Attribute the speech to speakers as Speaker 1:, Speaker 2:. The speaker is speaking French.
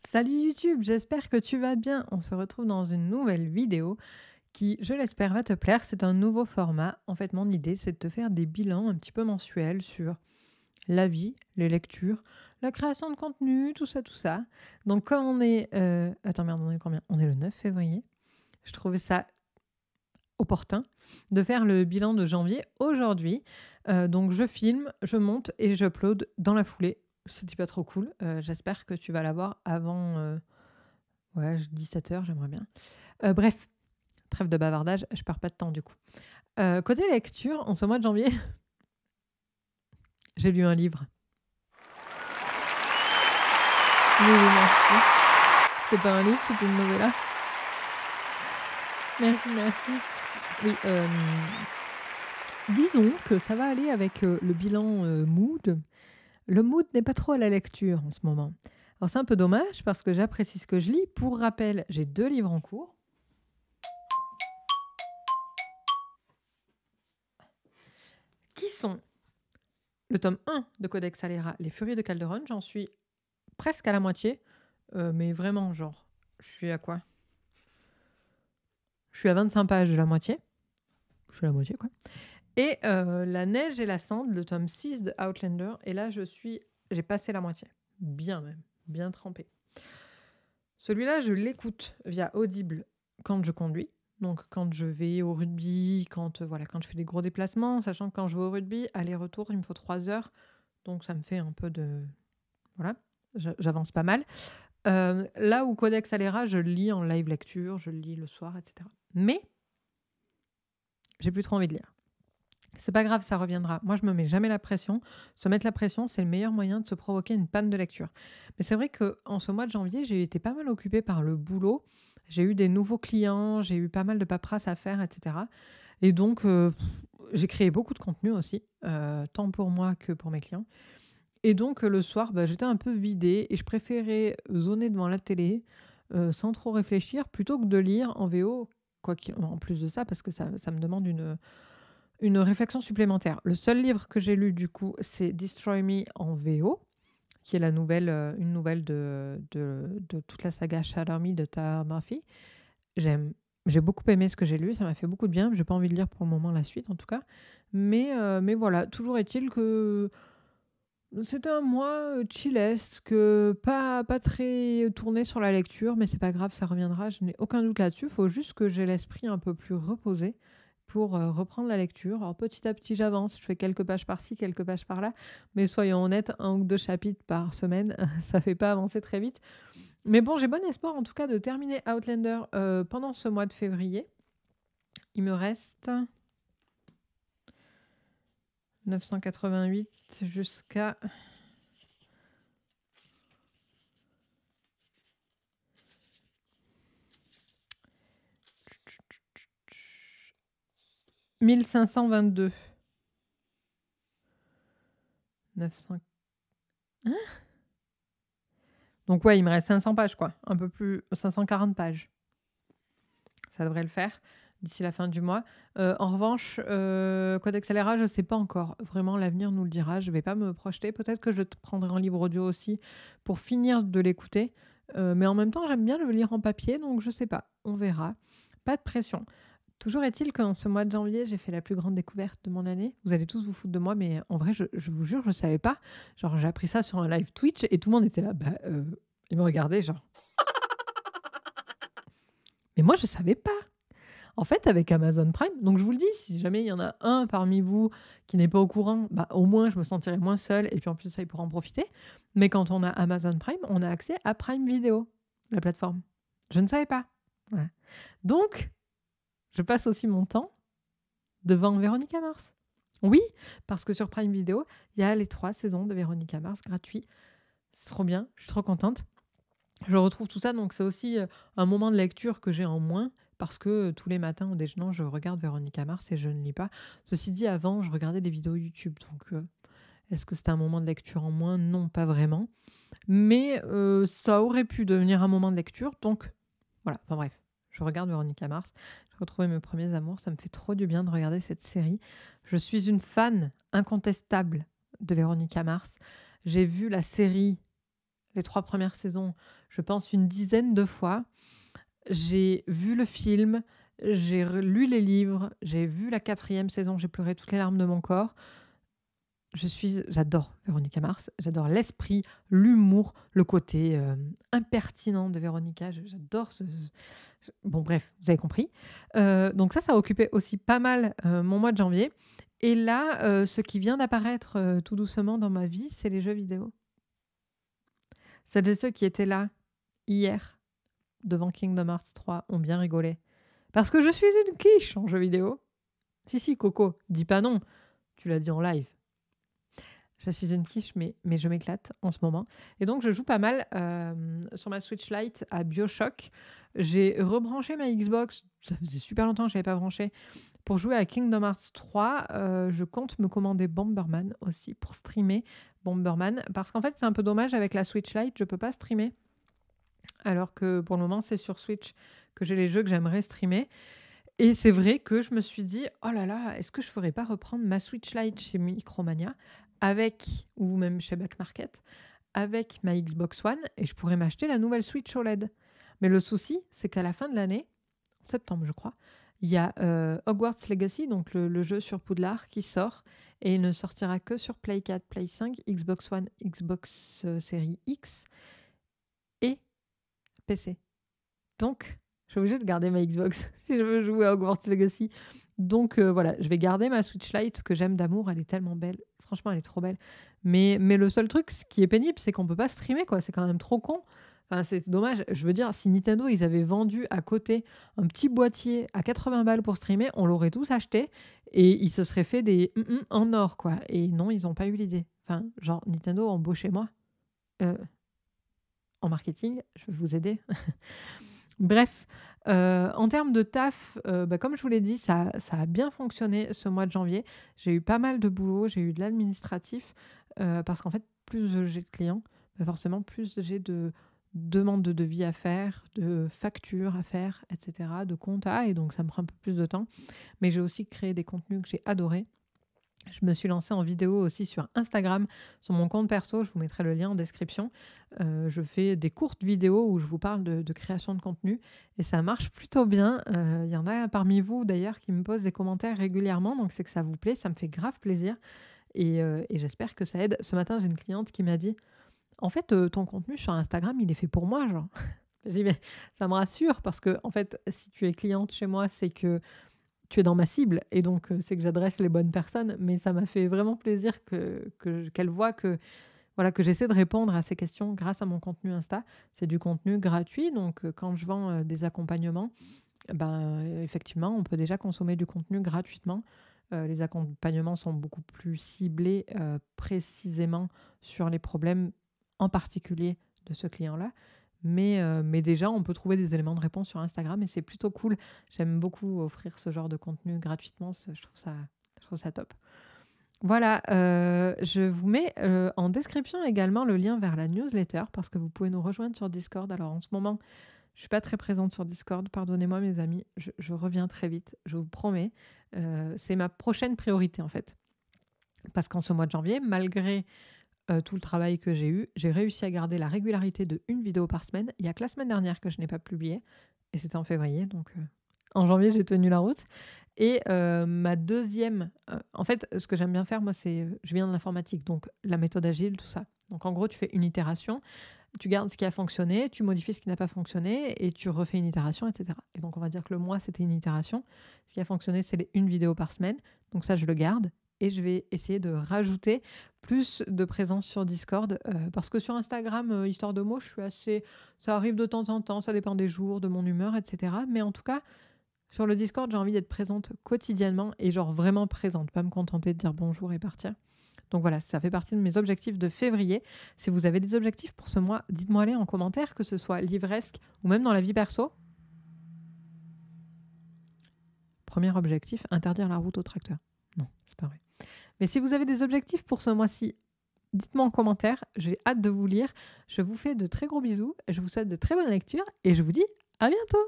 Speaker 1: Salut YouTube, j'espère que tu vas bien. On se retrouve dans une nouvelle vidéo qui, je l'espère, va te plaire. C'est un nouveau format. En fait, mon idée, c'est de te faire des bilans un petit peu mensuels sur la vie, les lectures, la création de contenu, tout ça, tout ça. Donc, comme on est... Attends, merde, on est combien? On est le 9 février. Je trouvais ça opportun de faire le bilan de janvier aujourd'hui. Donc, je filme, je monte et j'upload dans la foulée. C'était pas trop cool. J'espère que tu vas l'avoir avant... Ouais, 17h, j'aimerais bien. Bref, trêve de bavardage, je perds pas de temps du coup. Côté lecture, en ce mois de janvier, j'ai lu un livre. Oui, oui, merci. C'était pas un livre, c'était une novella. Merci, merci. Oui, disons que ça va aller avec le bilan mood. Le mood n'est pas trop à la lecture en ce moment. Alors c'est un peu dommage parce que j'apprécie ce que je lis. Pour rappel, j'ai 2 livres en cours. Qui sont le tome 1 de Codex Alera, Les Furies de Calderon. J'en suis presque à la moitié, mais vraiment, genre, je suis à quoi? Je suis à 25 pages de la moitié. Je suis à la moitié, quoi. Et La Neige et la Cendre, le tome 6 de Outlander. Et là, j'ai passé la moitié. Bien même, bien trempé. Celui-là, je l'écoute via Audible quand je conduis. Donc, quand je vais au rugby, quand je fais des gros déplacements, sachant que quand je vais au rugby, aller-retour, il me faut 3 heures. Donc, ça me fait un peu de... Voilà, j'avance pas mal. Là où Codex Alera, je le lis en live lecture, je le lis le soir, etc. Mais j'ai plus trop envie de lire. C'est pas grave, ça reviendra. Moi, je me mets jamais la pression. Se mettre la pression, c'est le meilleur moyen de se provoquer une panne de lecture. Mais c'est vrai qu'en ce mois de janvier, j'ai été pas mal occupée par le boulot. J'ai eu des nouveaux clients, j'ai eu pas mal de paperasse à faire, etc. Et donc, j'ai créé beaucoup de contenu aussi, tant pour moi que pour mes clients. Et donc, le soir, j'étais un peu vidée et je préférais zoner devant la télé sans trop réfléchir plutôt que de lire en VO, en plus de ça, parce que ça me demande une réflexion supplémentaire. Le seul livre que j'ai lu, du coup, c'est Destroy Me en VO, qui est une nouvelle de toute la saga Shatter Me de Tara Murphy. J'ai beaucoup aimé ce que j'ai lu, ça m'a fait beaucoup de bien. J'ai pas envie de lire pour le moment la suite, en tout cas. Mais voilà, toujours est-il que c'était un mois chillesque, pas très tourné sur la lecture, mais c'est pas grave, ça reviendra, je n'ai aucun doute là-dessus. Il faut juste que j'ai l'esprit un peu plus reposé pour reprendre la lecture. Alors petit à petit, j'avance, je fais quelques pages par-ci, quelques pages par-là, mais soyons honnêtes, 1 ou 2 chapitres par semaine, ça fait pas avancer très vite. Mais bon, j'ai bon espoir en tout cas de terminer Outlander pendant ce mois de février. Il me reste 988 jusqu'à... « 1522. 900... Hein? Donc ouais, il me reste 500 pages, quoi. Un peu plus... 540 pages. Ça devrait le faire d'ici la fin du mois. En revanche, Codex Alera, je ne sais pas encore. Vraiment, l'avenir nous le dira. Je ne vais pas me projeter. Peut-être que je te prendrai en livre audio aussi pour finir de l'écouter. Mais en même temps, j'aime bien le lire en papier, donc je ne sais pas. On verra. Pas de pression. Toujours est-il qu'en ce mois de janvier, j'ai fait la plus grande découverte de mon année. Vous allez tous vous foutre de moi, mais en vrai, je vous jure, je ne savais pas. Genre, j'ai appris ça sur un live Twitch et tout le monde était là. Ils me regardaient, genre. Mais moi, je ne savais pas. En fait, avec Amazon Prime, donc je vous le dis, si jamais il y en a un parmi vous qui n'est pas au courant, au moins je me sentirai moins seule et puis en plus ça, il pourra en profiter. Mais quand on a Amazon Prime, on a accès à Prime Video, la plateforme. Je ne savais pas. Voilà. Donc, je passe aussi mon temps devant Véronica Mars. Oui, parce que sur Prime Video, il y a les 3 saisons de Véronica Mars gratuits. C'est trop bien, je suis trop contente. Je retrouve tout ça, donc c'est aussi un moment de lecture que j'ai en moins, parce que tous les matins au déjeuner, je regarde Véronica Mars et je ne lis pas. Ceci dit, avant, je regardais des vidéos YouTube, donc est-ce que c'était un moment de lecture en moins? Non, pas vraiment. Mais ça aurait pu devenir un moment de lecture, donc voilà, enfin bref, je regarde Véronica Mars, j'ai retrouvé mes premiers amours, ça me fait trop du bien de regarder cette série. Je suis une fan incontestable de Véronica Mars. J'ai vu la série les 3 premières saisons, je pense une dizaine de fois. J'ai vu le film, j'ai lu les livres, j'ai vu la 4e saison, j'ai pleuré toutes les larmes de mon corps. J'adore Véronica Mars, j'adore l'esprit, l'humour, le côté impertinent de Véronica, j'adore bon bref, vous avez compris. Donc ça a occupé aussi pas mal mon mois de janvier. Et là, ce qui vient d'apparaître tout doucement dans ma vie, c'est les jeux vidéo. Celles et ceux qui étaient là hier devant Kingdom Hearts 3 ont bien rigolé. Parce que je suis une quiche en jeux vidéo. Si, Coco, dis pas non. Tu l'as dit en live. Je suis une quiche, mais je m'éclate en ce moment. Et donc, je joue pas mal sur ma Switch Lite à BioShock. J'ai rebranché ma Xbox. Ça faisait super longtemps que je n'avais pas branché. Pour jouer à Kingdom Hearts 3, je compte me commander Bomberman aussi pour streamer Bomberman. Parce qu'en fait, c'est un peu dommage avec la Switch Lite, je ne peux pas streamer. Alors que pour le moment, c'est sur Switch que j'ai les jeux que j'aimerais streamer. Et c'est vrai que je me suis dit, oh là là, est-ce que je ne ferais pas reprendre ma Switch Lite chez Micromania ou même chez Back Market, avec ma Xbox One, et je pourrais m'acheter la nouvelle Switch OLED. Mais le souci, c'est qu'à la fin de l'année, en septembre je crois, il y a Hogwarts Legacy, donc le jeu sur Poudlard, qui sort, et il ne sortira que sur Play 4, Play 5, Xbox One, Xbox Series X et PC. Donc, je suis obligée de garder ma Xbox si je veux jouer à Hogwarts Legacy. Donc voilà, je vais garder ma Switch Lite que j'aime d'amour, elle est tellement belle. Franchement, elle est trop belle. Mais le seul truc, ce qui est pénible, c'est qu'on peut pas streamer, quoi. C'est quand même trop con. Enfin, c'est dommage. Je veux dire, si Nintendo, ils avaient vendu à côté un petit boîtier à 80 balles pour streamer, on l'aurait tous acheté et ils se seraient fait des en or, quoi. Et non, ils n'ont pas eu l'idée. Enfin, genre, Nintendo, embauchez-moi. En marketing, je vais vous aider. Bref, en termes de taf, comme je vous l'ai dit, ça a bien fonctionné ce mois de janvier. J'ai eu pas mal de boulot, j'ai eu de l'administratif, parce qu'en fait, plus j'ai de clients, forcément, plus j'ai de demandes de devis à faire, de factures à faire, etc., de compta, et donc ça me prend un peu plus de temps. Mais j'ai aussi créé des contenus que j'ai adorés. Je me suis lancée en vidéo aussi sur Instagram, sur mon compte perso, je vous mettrai le lien en description. Je fais des courtes vidéos où je vous parle de création de contenu et ça marche plutôt bien. Il y en a parmi vous d'ailleurs qui me posent des commentaires régulièrement, donc c'est que ça vous plaît, ça me fait grave plaisir et j'espère que ça aide. Ce matin, j'ai une cliente qui m'a dit « En fait, ton contenu sur Instagram, il est fait pour moi, genre. » J'ai dit « Mais ça me rassure parce que en fait, si tu es cliente chez moi, c'est que tu es dans ma cible et donc c'est que j'adresse les bonnes personnes, mais ça m'a fait vraiment plaisir qu'elle voit que voilà que j'essaie de répondre à ces questions grâce à mon contenu Insta. C'est du contenu gratuit, donc quand je vends des accompagnements, effectivement, on peut déjà consommer du contenu gratuitement. Les accompagnements sont beaucoup plus ciblés précisément sur les problèmes en particulier de ce client-là. Mais déjà, on peut trouver des éléments de réponse sur Instagram et c'est plutôt cool. J'aime beaucoup offrir ce genre de contenu gratuitement. Je trouve ça top. Voilà, je vous mets en description également le lien vers la newsletter parce que vous pouvez nous rejoindre sur Discord. Alors en ce moment, je ne suis pas très présente sur Discord. Pardonnez-moi mes amis, je reviens très vite, je vous promets. C'est ma prochaine priorité en fait. Parce qu'en ce mois de janvier, malgré tout le travail que j'ai eu, j'ai réussi à garder la régularité de une vidéo par semaine. Il n'y a que la semaine dernière que je n'ai pas publié, et c'était en février, donc en janvier, j'ai tenu la route. Et ma deuxième... en fait, ce que j'aime bien faire, moi, c'est... je viens de l'informatique, donc la méthode agile, tout ça. Donc en gros, tu fais une itération, tu gardes ce qui a fonctionné, tu modifies ce qui n'a pas fonctionné, et tu refais une itération, etc. Et donc on va dire que le mois, c'était une itération. Ce qui a fonctionné, c'est une vidéo par semaine. Donc ça, je le garde. Et je vais essayer de rajouter plus de présence sur Discord parce que sur Instagram, histoire de mots, je suis assez... Ça arrive de temps en temps, ça dépend des jours, de mon humeur, etc. Mais en tout cas, sur le Discord, j'ai envie d'être présente quotidiennement et genre vraiment présente, pas me contenter de dire bonjour et partir. Donc voilà, ça fait partie de mes objectifs de février. Si vous avez des objectifs pour ce mois, dites-moi les en commentaire, que ce soit livresque ou même dans la vie perso. Premier objectif, interdire la route au tracteur. Non, c'est pas vrai. Mais si vous avez des objectifs pour ce mois-ci, dites-moi en commentaire. J'ai hâte de vous lire. Je vous fais de très gros bisous. Je vous souhaite de très bonnes lectures et je vous dis à bientôt.